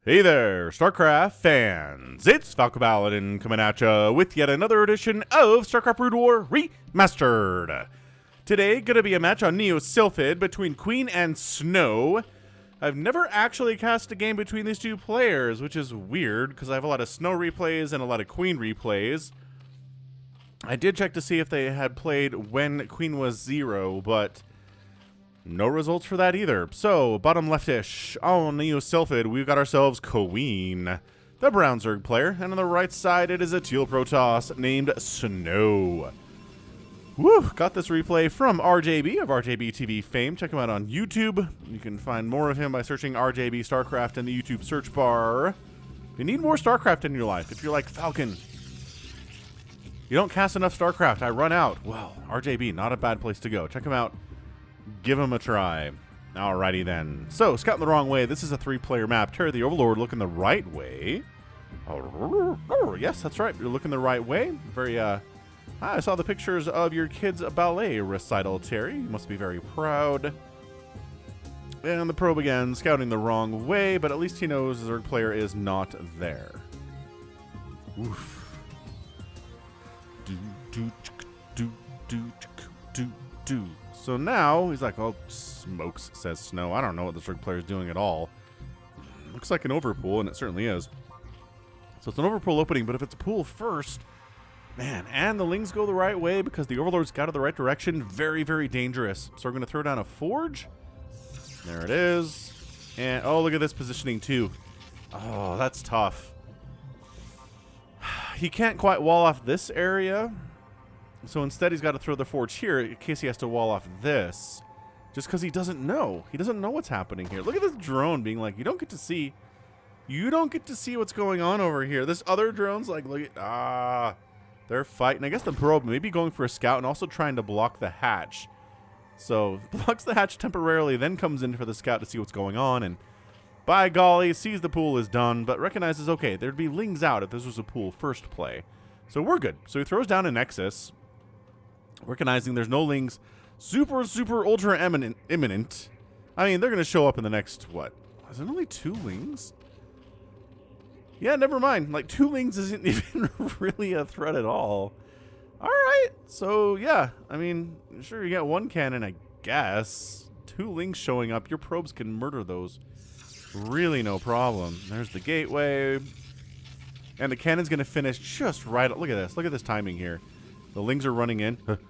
Hey there, StarCraft fans! It's Falcon Paladin coming at ya with yet another edition of StarCraft Brood War Remastered. Today, gonna be a match on Neo Sylphid between Queen and Snow. I've never actually cast a game between these two players, which is weird because I have a lot of Snow replays and a lot of Queen replays. I did check to see if they had played when Queen was 0, but no results for that either. So, bottom leftish, on Neo Sylphid, we've got ourselves Queen, the brown Zerg player, and on the right side it is a teal Protoss named Snow. Woo! Got this replay from RJB of RJB TV fame. Check him out on YouTube. You can find more of him by searching RJB StarCraft in the YouTube search bar. You need more StarCraft in your life. If you're like Falcon, you don't cast enough StarCraft, I run out. Well, RJB, not a bad place to go. Check him out. Give him a try. Alrighty then. So, scouting the wrong way. This is a 3-player map. Terry the Overlord looking the right way. Oh, yes, that's right. You're looking the right way. Very, I saw the pictures of your kid's ballet recital, Terry. You must be very proud. And the probe again, scouting the wrong way, but at least he knows the Zerg player is not there. Oof. So now, he's like, oh, smokes, says Snow. I don't know what the Zerg player is doing at all. Looks like an overpool, and it certainly is. So it's an overpool opening, but if it's a pool first, man, and the Lings go the right way because the Overlord's got in the right direction, very, very dangerous. So we're going to throw down a Forge. There it is. And, oh, look at this positioning, too. Oh, that's tough. He can't quite wall off this area. So instead, he's got to throw the Forge here in case he has to wall off this. Just because he doesn't know. He doesn't know what's happening here. Look at this drone being like, you don't get to see what's going on over here. This other drone's like, look at, they're fighting. I guess the probe may be going for a scout and also trying to block the hatch. So blocks the hatch temporarily, then comes in for the scout to see what's going on. And by golly, sees the pool is done, but recognizes, okay, there'd be Lings out if this was a pool first play. So we're good. So he throws down a Nexus, recognizing there's no Lings. Super, ultra imminent. I mean, they're going to show up in the next, what? Is it only 2 Lings? Yeah, never mind. Like, 2 Lings isn't even really a threat at all. All right. So, yeah. I mean, sure, you got 1 cannon, I guess. 2 Lings showing up. Your probes can murder those. Really no problem. There's the gateway. And the cannon's going to finish just right. Look at this. Look at this timing here. The Lings are running in. And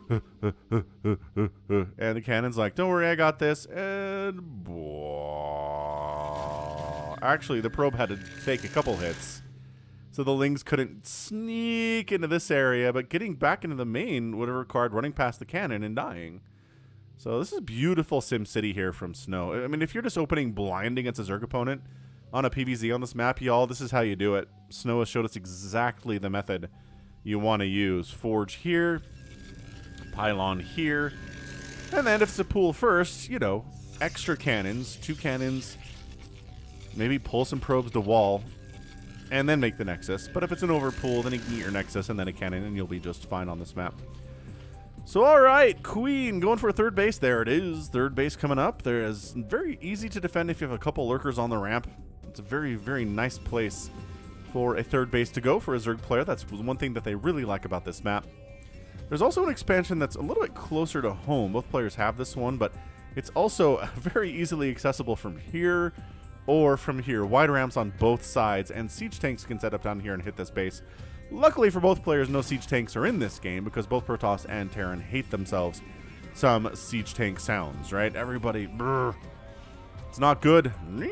the cannon's like, don't worry, I got this. And actually, the probe had to take a couple hits. So the Lings couldn't sneak into this area, but getting back into the main would have required running past the cannon and dying. So this is beautiful SimCity here from Snow. I mean, if you're just opening blind against a Zerg opponent on a PvZ on this map, y'all, this is how you do it. Snow has showed us exactly the method you want to use. Forge here, pylon here, and then if it's a pool first, you know, extra cannons, 2 cannons, maybe pull some probes to wall, and then make the Nexus. But if it's an overpool, then you can get your Nexus and then a cannon, and you'll be just fine on this map. So, all right, Queen going for a 3rd base. There it is, 3rd base coming up. There is very easy to defend if you have a couple lurkers on the ramp. It's a very, very nice place for a 3rd base to go for a Zerg player. That's one thing that they really like about this map. There's also an expansion that's a little bit closer to home. Both players have this one, but it's also very easily accessible from here or from here. Wide ramps on both sides, and siege tanks can set up down here and hit this base. Luckily for both players, no siege tanks are in this game because both Protoss and Terran hate themselves some siege tank sounds, right? Everybody, brr, it's not good. And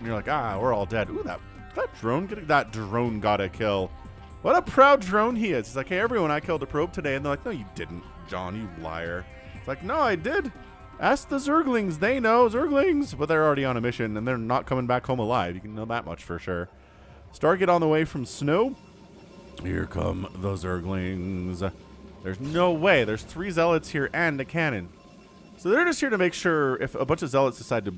you're like, we're all dead. Ooh, that drone got a kill. What a proud drone he is. He's like, hey, everyone, I killed a probe today. And they're like, no, you didn't, John, you liar. It's like, no, I did. Ask the Zerglings. They know, Zerglings. But they're already on a mission, and they're not coming back home alive. You can know that much for sure. Stargate on the way from Snow. Here come the Zerglings. There's no way. There's 3 Zealots here and a cannon. So they're just here to make sure if a bunch of Zealots decide to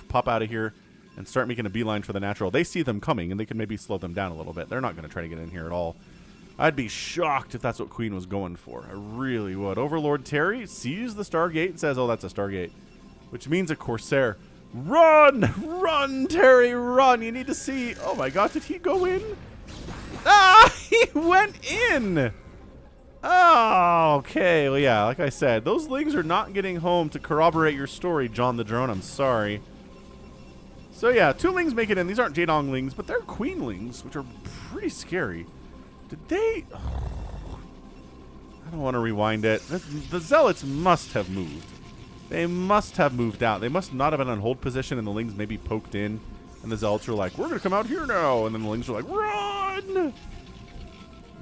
pop out of here and start making a beeline for the natural, they see them coming, and they can maybe slow them down a little bit. They're not going to try to get in here at all. I'd be shocked if that's what Queen was going for. I really would. Overlord Terry sees the Stargate and says, oh, that's a Stargate, which means a Corsair. Run! Run, Terry, run! You need to see. Oh my god, did he go in? Ah! He went in! Oh, okay. Well, yeah, like I said, those lings are not getting home to corroborate your story, John the Drone. I'm sorry. So, yeah, 2 lings make it in. These aren't Jadong lings, but they're queen lings, which are pretty scary. Did they... I don't want to rewind it. The zealots must have moved. They must have moved out. They must not have been on hold position, and the lings maybe poked in. And the zealots are like, we're going to come out here now. And then the lings are like, run!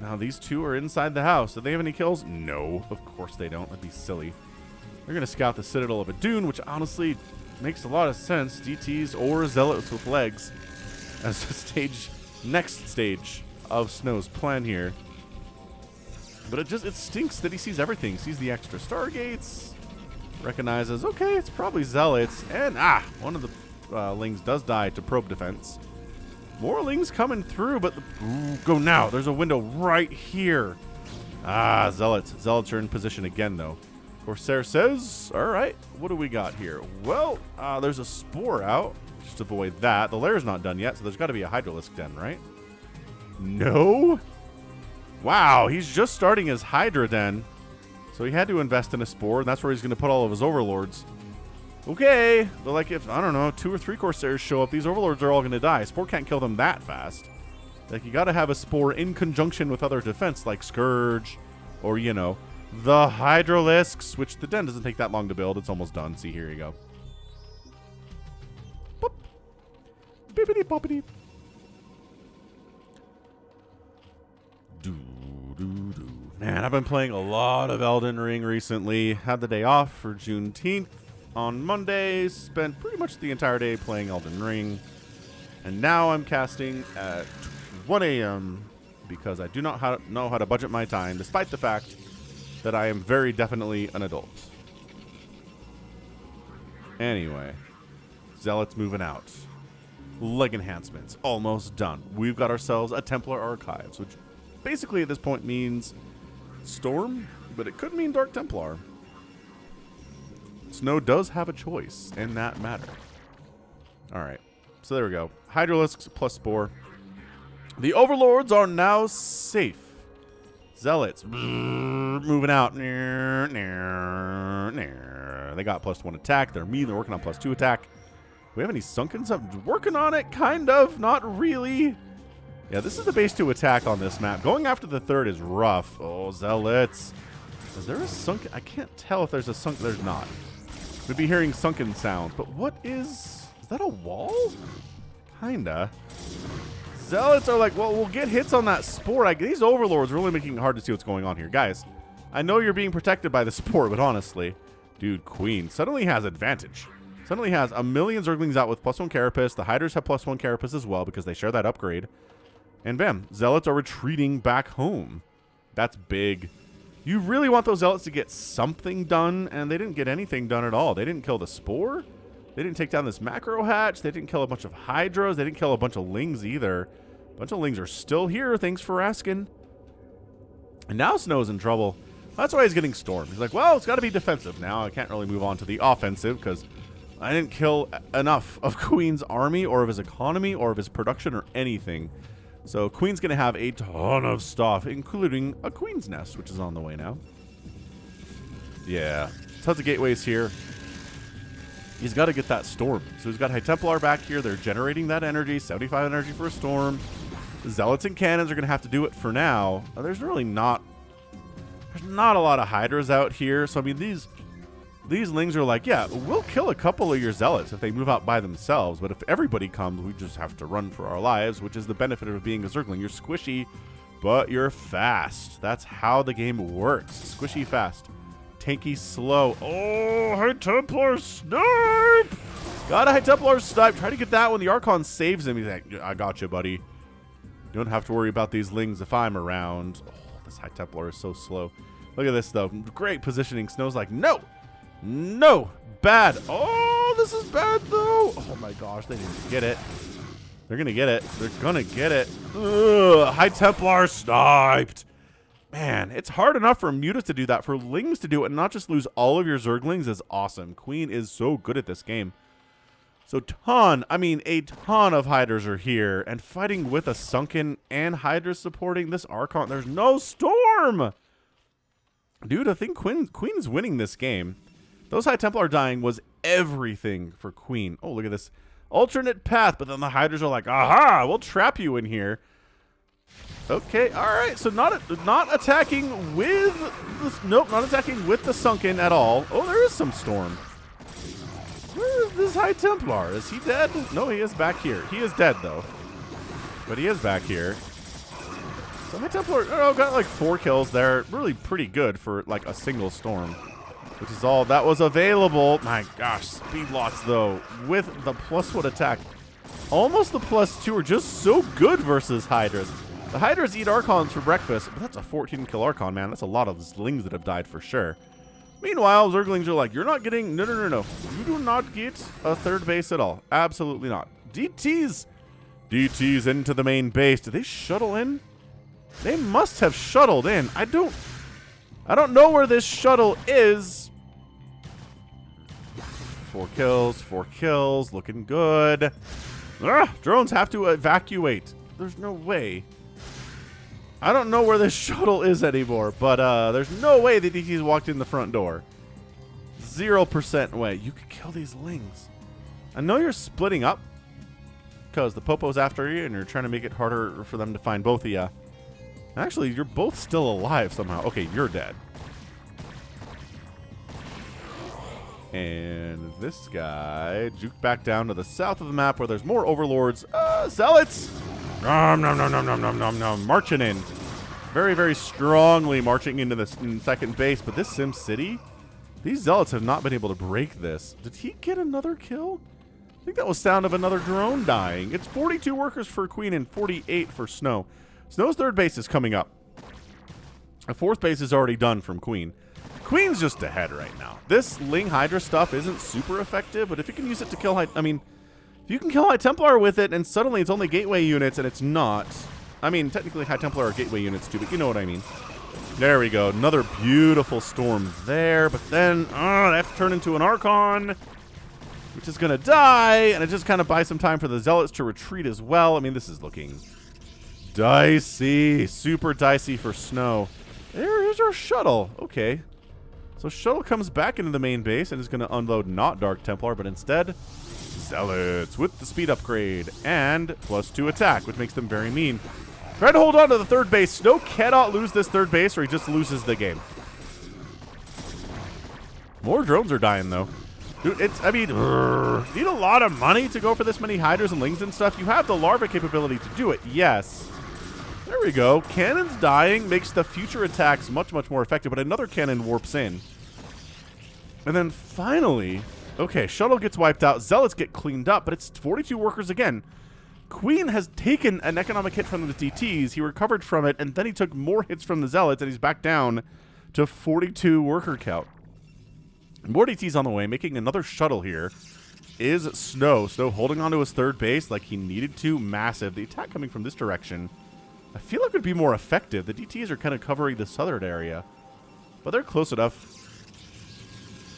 Now, these 2 are inside the house. Do they have any kills? No, of course they don't. That'd be silly. They're going to scout the Citadel of Adun, which honestly makes a lot of sense. DTs or zealots with legs as the next stage of Snow's plan here. But it stinks that he sees everything. He sees the extra stargates, recognizes, okay, it's probably zealots, and one of the lings does die to probe defense. More lings coming through, but go now. There's a window right here. Zealots. Zealots are in position again, though. Corsair says, all right, what do we got here? Well, there's a spore out. Just avoid that. The lair's not done yet, so there's got to be a Hydralisk den, right? No? Wow, he's just starting his Hydra den. So he had to invest in a spore, and that's where he's going to put all of his overlords. Okay, but like if, I don't know, 2 or 3 Corsairs show up, these overlords are all going to die. Spore can't kill them that fast. Like, you got to have a spore in conjunction with other defense, like Scourge, or, you know, the Hydralisks, which the den doesn't take that long to build. It's almost done. See, here you go. Boop. Bippity boppity. Man, I've been playing a lot of Elden Ring recently. Had the day off for Juneteenth on Monday. Spent pretty much the entire day playing Elden Ring. And now I'm casting at 1 a.m. because I do not know how to budget my time, despite the fact that I am very definitely an adult. Anyway, Zealots moving out. Leg enhancements almost done. We've got ourselves a Templar Archives, which basically at this point means Storm, but it could mean Dark Templar. Snow does have a choice in that matter. Alright, so there we go. Hydralisks plus Spore. The Overlords are now safe. Zealots moving out. They got +1 attack. They're mean. They're working on +2 attack. We have any Sunkens up? Working on it, kind of. Not really. Yeah, this is the base 2 attack on this map. Going after the 3rd is rough. Oh, Zealots. Is there a Sunken? I can't tell if there's a Sunken. There's not. We'd be hearing Sunken sounds. But what is... Is that a wall? Kinda. Zealots are like, well, we'll get hits on that Spore. These Overlords are really making it hard to see what's going on here. Guys, I know you're being protected by the Spore, but honestly, dude, Queen suddenly has advantage. Suddenly has a million Zerglings out with +1 Carapace. The Hydras have +1 Carapace as well because they share that upgrade. And bam, Zealots are retreating back home. That's big. You really want those Zealots to get something done, and they didn't get anything done at all. They didn't kill the Spore. They didn't take down this Macro Hatch. They didn't kill a bunch of Hydras. They didn't kill a bunch of Lings either. A bunch of Lings are still here. Thanks for asking. And now Snow's in trouble. That's why he's getting Stormed. He's like, well, it's got to be defensive now. I can't really move on to the offensive because I didn't kill enough of Queen's army or of his economy or of his production or anything. So Queen's going to have a ton of stuff, including a Queen's Nest, which is on the way now. Yeah. Tons of gateways here. He's got to get that Storm. So he's got High Templar back here. They're generating that energy, 75 energy for a Storm. The Zealots and Cannons are going to have to do it for now. There's really not... There's not a lot of Hydras out here. So, I mean, these Lings are like, yeah, we'll kill a couple of your Zealots if they move out by themselves. But if everybody comes, we just have to run for our lives, which is the benefit of being a Zergling. You're squishy, but you're fast. That's how the game works. Squishy fast. Tanky slow. Oh, High Templar snipe! Got a High Templar snipe. Try to get that one. The Archon saves him. He's like, I got you, buddy. You don't have to worry about these Lings if I'm around. Oh, this High Templar is so slow. Look at this, though. Great positioning. Snow's like, no! No! Bad. Oh, this is bad, though. Oh, my gosh. They didn't get it. They're going to get it. They're going to get it. Ugh, High Templar sniped. Man, it's hard enough for Mutas to do that. For Lings to do it and not just lose all of your Zerglings is awesome. Queen is so good at this game. So a ton of Hydras are here, and fighting with a Sunken and Hydra supporting this Archon. There's no Storm! Dude, I think Queen's winning this game. Those High Templar dying was everything for Queen. Oh, look at this. Alternate path, but then the Hydras are like, aha, we'll trap you in here. Okay, alright, so not attacking with nope, not attacking with the Sunken at all. Oh, there is some Storm. Where is this High Templar? Is he dead? No, he is back here. He is dead, though. But he is back here. So High Templar, got like 4 kills there. Really pretty good for like a single Storm. Which is all that was available. My gosh, speed lots, though, with the +1 attack. Almost the +2 are just so good versus Hydras. The Hydras eat Archons for breakfast, but that's a 14-kill Archon, man. That's a lot of Zlings that have died for sure. Meanwhile, Zerglings are like, you're not getting... No. You do not get a third base at all. Absolutely not. DTs into the main base. Did they shuttle in? They must have shuttled in. I don't know where this shuttle is. 4 kills. Looking good. Drones have to evacuate. There's no way. I don't know where this shuttle is anymore, but there's no way the DTs walked in the front door. 0% way. You could kill these Lings. I know you're splitting up because the Popo's after you and you're trying to make it harder for them to find both of you. Actually, you're both still alive somehow. Okay, you're dead. And this guy juked back down to the south of the map where there's more overlords. Zealots! Nom. Marching in. Very, very strongly marching into the second base. But this Sim City, these Zealots have not been able to break this. Did he get another kill? I think that was sound of another drone dying. It's 42 workers for Queen and 48 for Snow. Snow's third base is coming up. A fourth base is already done from Queen. Queen's just ahead right now. This Ling Hydra stuff isn't super effective, but if you can use it to kill if you can kill High Templar with it, and suddenly it's only gateway units, and it's not. I mean, technically High Templar are gateway units too, but you know what I mean. There we go. Another beautiful Storm there, but then they have to turn into an Archon, which is going to die, and it just kind of buys some time for the Zealots to retreat as well. I mean, this is looking dicey. Super dicey for Snow. There's our shuttle. Okay. So shuttle comes back into the main base and is going to unload not Dark Templar, but instead Zealots with the speed upgrade and +2 attack, which makes them very mean. Try to hold on to the third base. Snow cannot lose this third base or he just loses the game. More drones are dying, though. Dude, need a lot of money to go for this many Hydras and Lings and stuff. You have the larva capability to do it, yes. There we go. Cannons dying makes the future attacks much, much more effective, but another cannon warps in. And then finally, okay, shuttle gets wiped out. Zealots get cleaned up, but it's 42 workers again. Queen has taken an economic hit from the DTs. He recovered from it, and then he took more hits from the Zealots, and he's back down to 42 worker count. More DTs on the way, making another shuttle here is Snow. Snow holding onto his third base like he needed to. Massive. The attack coming from this direction, I feel like it would be more effective. The DTs are kind of covering the southern area, but they're close enough.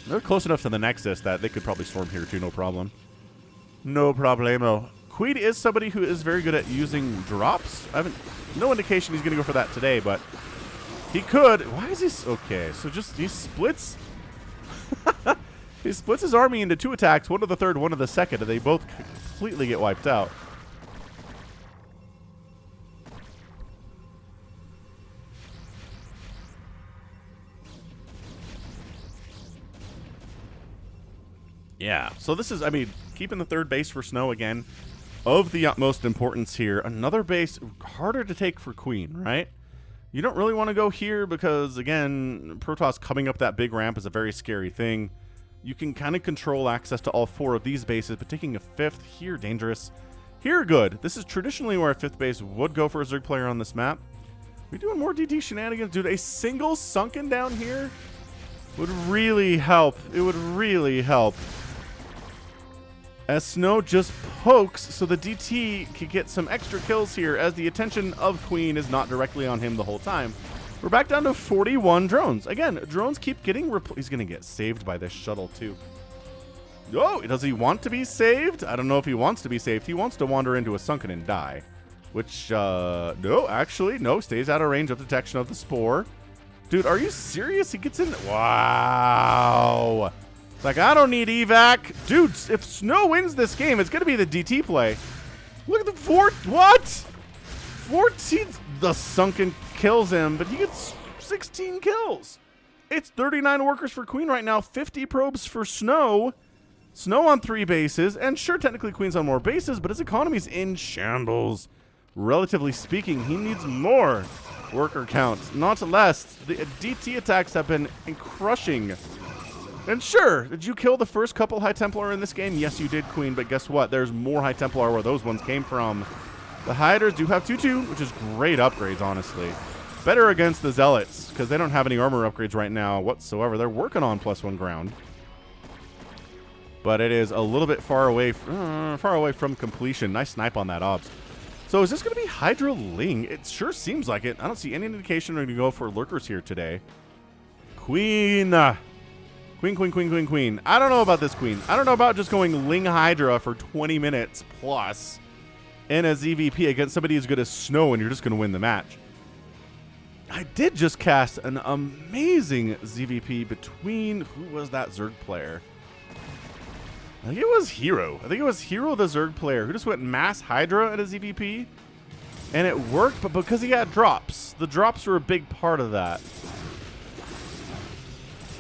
They're close enough to the Nexus that they could probably storm here too, no problem. No problemo. Queen is somebody who is very good at using drops. No indication he's going to go for that today, but he could. Why is he... Okay, so just he splits... he splits his army into 2 attacks, one to the third, one to the second, and they both completely get wiped out. Yeah, so this is, keeping the third base for Snow again, of the utmost importance here. Another base, harder to take for Queen, right? You don't really want to go here because, again, Protoss coming up that big ramp is a very scary thing. You can kind of control access to all 4 of these bases, but taking a 5th here, dangerous. Here, good. This is traditionally where a 5th base would go for a Zerg player on this map. We doing more DT shenanigans? Dude, a single Sunken down here would really help. It would really help. As Snow just pokes so the DT can get some extra kills here as the attention of Queen is not directly on him the whole time. We're back down to 41 drones. Again, drones keep getting he's going to get saved by this shuttle too. Oh, does he want to be saved? I don't know if he wants to be saved. He wants to wander into a sunken and die. Which, no, actually, no. Stays out of range of detection of the spore. Dude, are you serious? He gets in. Wow. It's like, I don't need evac. Dude, if Snow wins this game, it's going to be the DT play. Look at the what? 14. The sunken kills him, but he gets 16 kills. It's 39 workers for Queen right now, 50 probes for Snow. Snow on 3 bases, and sure, technically Queen's on more bases, but his economy's in shambles. Relatively speaking, he needs more worker count, not less. The DT attacks have been crushing. And sure, did you kill the first couple High Templar in this game? Yes, you did, Queen, but guess what? There's more High Templar where those ones came from. The Hydras do have 2-2, which is great upgrades, honestly. Better against the Zealots, because they don't have any armor upgrades right now whatsoever. They're working on +1 ground. But it is a little bit far away from completion. Nice snipe on that Obs. So is this going to be Hydra Ling? It sure seems like it. I don't see any indication they're going to go for lurkers here today. Queen. Queen. I don't know about this Queen. I don't know about just going Ling Hydra for 20 minutes plus in a ZVP against somebody as good as Snow, and you're just going to win the match. I did just cast an amazing ZVP between, who was that Zerg player? I think it was Hero. I think it was Hero, the Zerg player, who just went mass Hydra at a ZVP, and it worked, but because he had drops. The drops were a big part of that.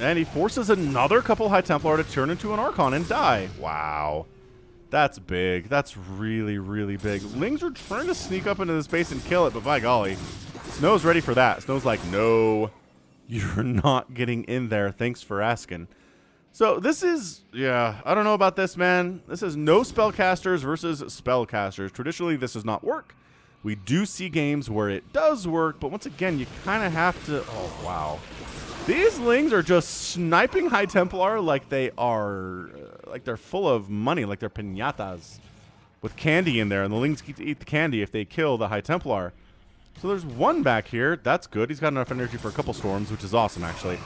And he forces another couple High Templar to turn into an Archon and die. Wow. That's big. That's really, really big. Lings are trying to sneak up into this base and kill it, but by golly, Snow's ready for that. Snow's like, no, you're not getting in there. Thanks for asking. So this is, yeah, I don't know about this, man. This is no spellcasters versus spellcasters. Traditionally, this does not work. We do see games where it does work, but once again, you kind of have to, oh, wow. These Lings are just sniping High Templar like they are, like they're full of money, like they're piñatas with candy in there, and the Lings get to eat the candy if they kill the High Templar. So there's one back here. That's good. He's got enough energy for a couple storms, which is awesome, actually.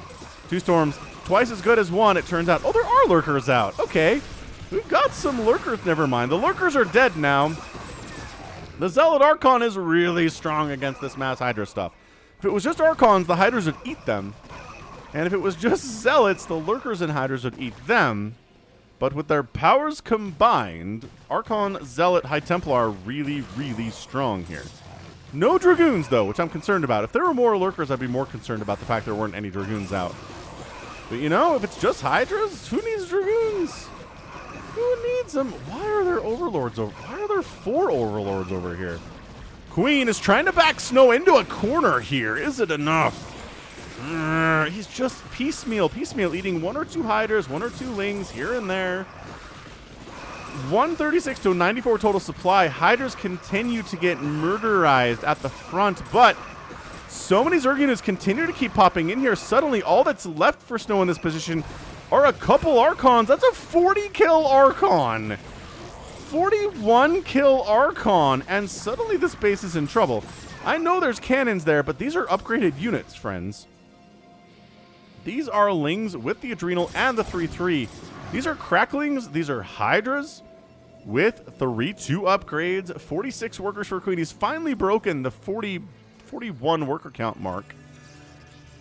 2 storms, twice as good as 1, it turns out. Oh, there are lurkers out. Okay. We've got some lurkers. Never mind. The lurkers are dead now. The Zealot Archon is really strong against this mass Hydra stuff. If it was just Archons, the Hydras would eat them. And if it was just Zealots, the lurkers and Hydras would eat them. But with their powers combined, Archon, Zealot, High Templar are really, really strong here. No Dragoons, though, which I'm concerned about. If there were more lurkers, I'd be more concerned about the fact there weren't any Dragoons out. But, you know, if it's just Hydras, who needs Dragoons? Who needs them? Why are there Overlords over? Why are there 4 Overlords over here? Queen is trying to back Snow into a corner here. Is it enough? He's just piecemeal, eating 1 or 2 Hydras, 1 or 2 Lings here and there. 136 to 94 total supply. Hydras continue to get murderized at the front, but so many Zerg units continue to keep popping in here. Suddenly, all that's left for Snow in this position are a couple Archons. That's a 40-kill Archon. 41-kill Archon, and suddenly this base is in trouble. I know there's cannons there, but these are upgraded units, friends. These are Lings with the Adrenal and the 3-3. These are Cracklings. These are Hydras with 3-2 upgrades. 46 workers for Queen. He's finally broken the 41 worker count mark.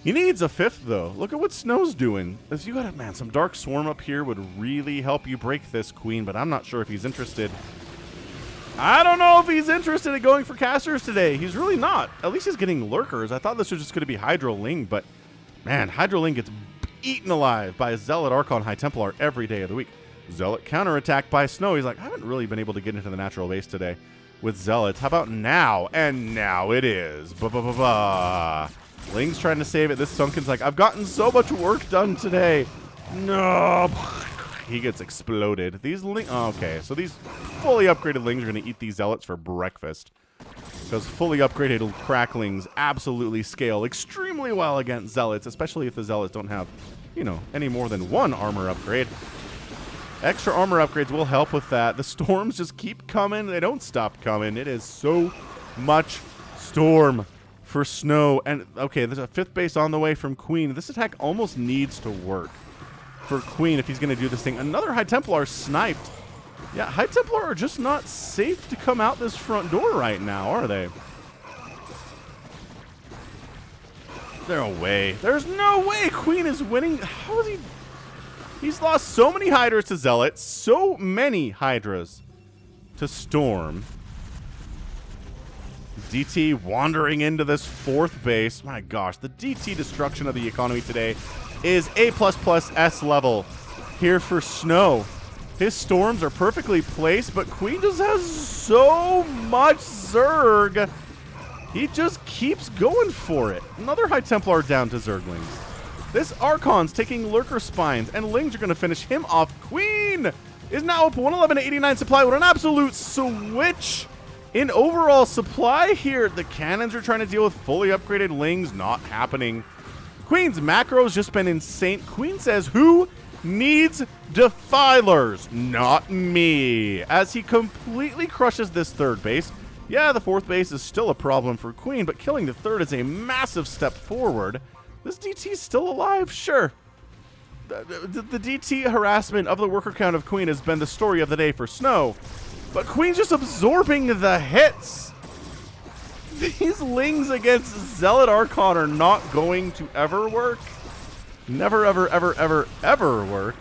He needs a 5th, though. Look at what Snow's doing. If you got a, man, some Dark Swarm up here would really help you break this Queen, but I'm not sure if he's interested. I don't know if he's interested in going for casters today. He's really not. At least he's getting lurkers. I thought this was just going to be Hydro Ling, but man, Hydro Ling gets eaten alive by a Zealot Archon High Templar every day of the week. Zealot counterattack by Snow. He's like, I haven't really been able to get into the natural base today with Zealots. How about now? And now it is. Ling's trying to save it. This Sunken's like, I've gotten so much work done today. No. He gets exploded. These Ling... Oh, okay, so these fully upgraded Lings are going to eat these Zealots for breakfast. Because fully upgraded Cracklings absolutely scale extremely well against Zealots, especially if the Zealots don't have, you know, any more than 1 armor upgrade. Extra armor upgrades will help with that. The storms just keep coming. They don't stop coming. It is so much storm for Snow. And, okay, there's a 5th base on the way from Queen. This attack almost needs to work. for Queen if he's going to do this thing. Another High Templar sniped. Yeah, High Templar are just not safe to come out this front door right now, are they? No way. There's no way Queen is winning. How is he? He's lost so many Hydras to Zealot, so many Hydras to Storm. DT wandering into this fourth base. My gosh, the DT destruction of the economy today is A++ S level here for Snow. His storms are perfectly placed, but Queen just has so much Zerg. He just keeps going for it. Another High Templar down to Zerglings. This Archon's taking Lurker Spines, and Lings are going to finish him off. Queen is now up 111-89 supply with an absolute switch in overall supply here. The cannons are trying to deal with fully upgraded Lings. Not happening. Queen's macro's just been insane. Queen says, who needs defilers? Not me. As he completely crushes this third base. Yeah, the fourth base is still a problem for Queen, but killing the third is a massive step forward. This DT's still alive, sure. The DT harassment of the worker count of Queen has been the story of the day for Snow. But Queen's just absorbing the hits. These Lings against Zealot Archon are not going to ever work. Never, ever, ever, ever, ever work.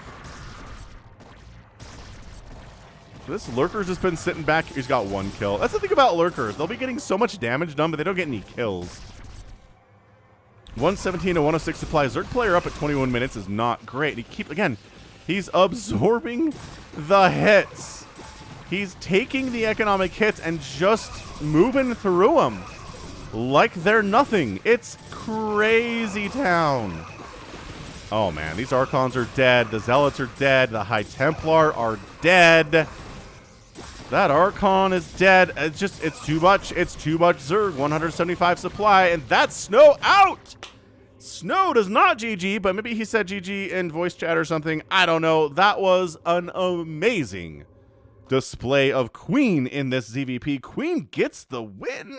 This Lurker's just been sitting back. He's got one kill. That's the thing about Lurkers. They'll be getting so much damage done, but they don't get any kills. 117 to 106 supply. Zerg player up at 21 minutes is not great. He's absorbing the hits. He's taking the economic hits and just moving through them like they're nothing. It's crazy town. Oh man, these Archons are dead. The Zealots are dead. The High Templar are dead. That Archon is dead. It's too much. It's too much Zerg. 175 supply, and that's Snow out. Snow does not GG, but maybe he said GG in voice chat or something. I don't know. That was an amazing display of Queen in this ZVP. Queen gets the win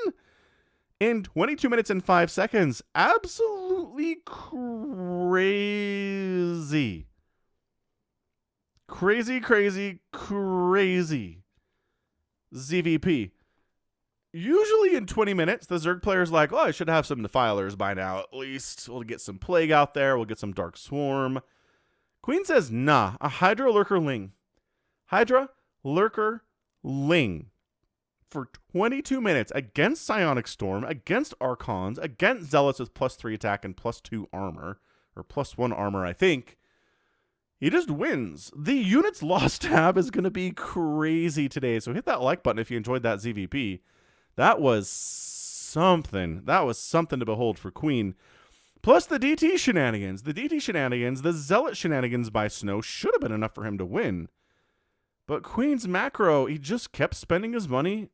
in 22 minutes and 5 seconds. Absolutely crazy. Crazy, crazy, crazy ZVP. Usually in 20 minutes, the Zerg player's like, oh, I should have some Defilers by now at least. We'll get some Plague out there. We'll get some Dark Swarm. Queen says, nah, a Hydra Lurker Ling. Hydra Lurker Ling. For 22 minutes against Psionic Storm, against Archons, against Zealots with +3 attack and +2 armor. Or +1 armor, I think. He just wins. The units lost tab is going to be crazy today. So hit that like button if you enjoyed that ZVP. That was something. That was something to behold for Queen. Plus the DT shenanigans. The DT shenanigans, the Zealot shenanigans by Snow should have been enough for him to win. But Queen's macro, he just kept spending his money.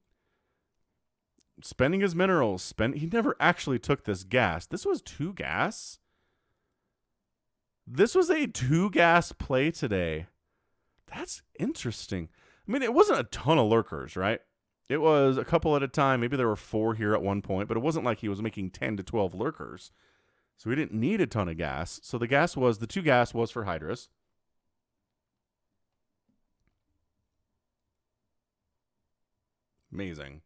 Spending his minerals. He never actually took this gas. This was 2 gas. This was a 2 gas play today. That's interesting. I mean, it wasn't a ton of Lurkers, right? It was a couple at a time. Maybe there were 4 here at one point, but it wasn't like he was making 10 to 12 Lurkers. So we didn't need a ton of gas. So the 2 gas was for Hydras. Amazing.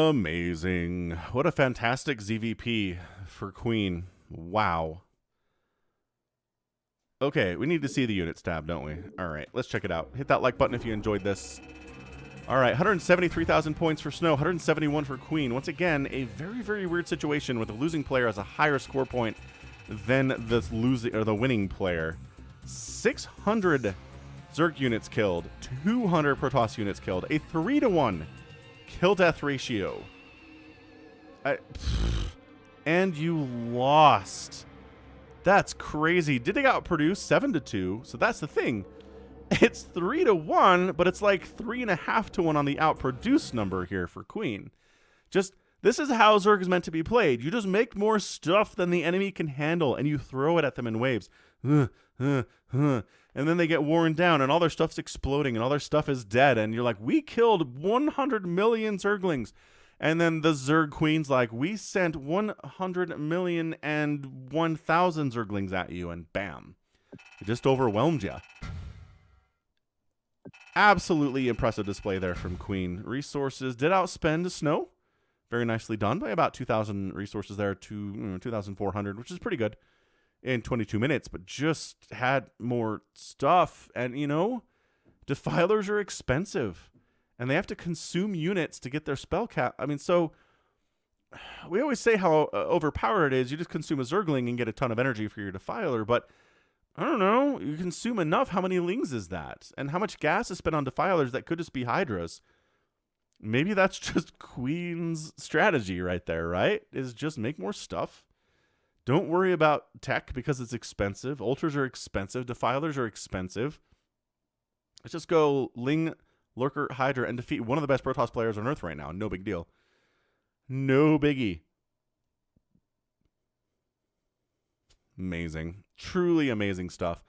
Amazing. What a fantastic ZVP for Queen. Wow. Okay, we need to see the units tab, don't we? All right, let's check it out. Hit that like button if you enjoyed this. All right, 173,000 points for Snow, 171 for Queen. Once again, a very, very weird situation with the losing player has a higher score point than the winning player. 600 Zerg units killed, 200 Protoss units killed, a 3-to-1 kill-death ratio. And you lost. That's crazy. Did they outproduce 7-2? So that's the thing. It's 3-to-1, but it's like 3.5-to-1 on the outproduce number here for Queen. This is how Zerg is meant to be played. You just make more stuff than the enemy can handle, and you throw it at them in waves. And then they get worn down, and all their stuff's exploding, and all their stuff is dead, and you're like, we killed 100 million Zerglings. And then the Zerg Queen's like, we sent 100 million and 1,000 Zerglings at you, and bam. It just overwhelmed you. Absolutely impressive display there from Queen. Resources did outspend Snow. Very nicely done by about 2,000 resources there to 2,400, which is pretty good in 22 minutes, but just had more stuff. And, you know, Defilers are expensive, and they have to consume units to get their spell cap. I mean, so we always say how overpowered it is. You just consume a Zergling and get a ton of energy for your Defiler, but I don't know. You consume enough. How many lings is that? And how much gas is spent on Defilers that could just be Hydras? Maybe that's just Queen's strategy right there, right? Is just make more stuff. Don't worry about tech because it's expensive. Ultras are expensive. Defilers are expensive. Let's just go Ling, Lurker, Hydra, and defeat one of the best Protoss players on Earth right now. No big deal. No biggie. Amazing. Truly amazing stuff.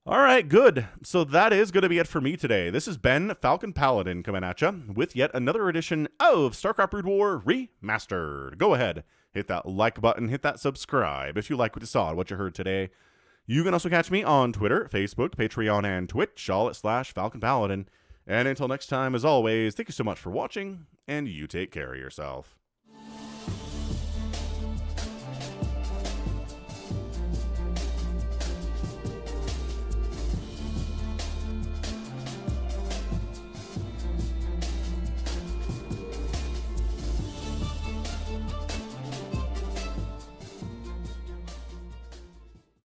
All right, good. So that is going to be it for me today. This has been Falcon Paladin coming at you with yet another edition of StarCraft Brood War Remastered. Go ahead, hit that like button, hit that subscribe if you like what you saw and what you heard today. You can also catch me on Twitter, Facebook, Patreon, and Twitch, all at /Falcon Paladin. And until next time, as always, thank you so much for watching, and you take care of yourself.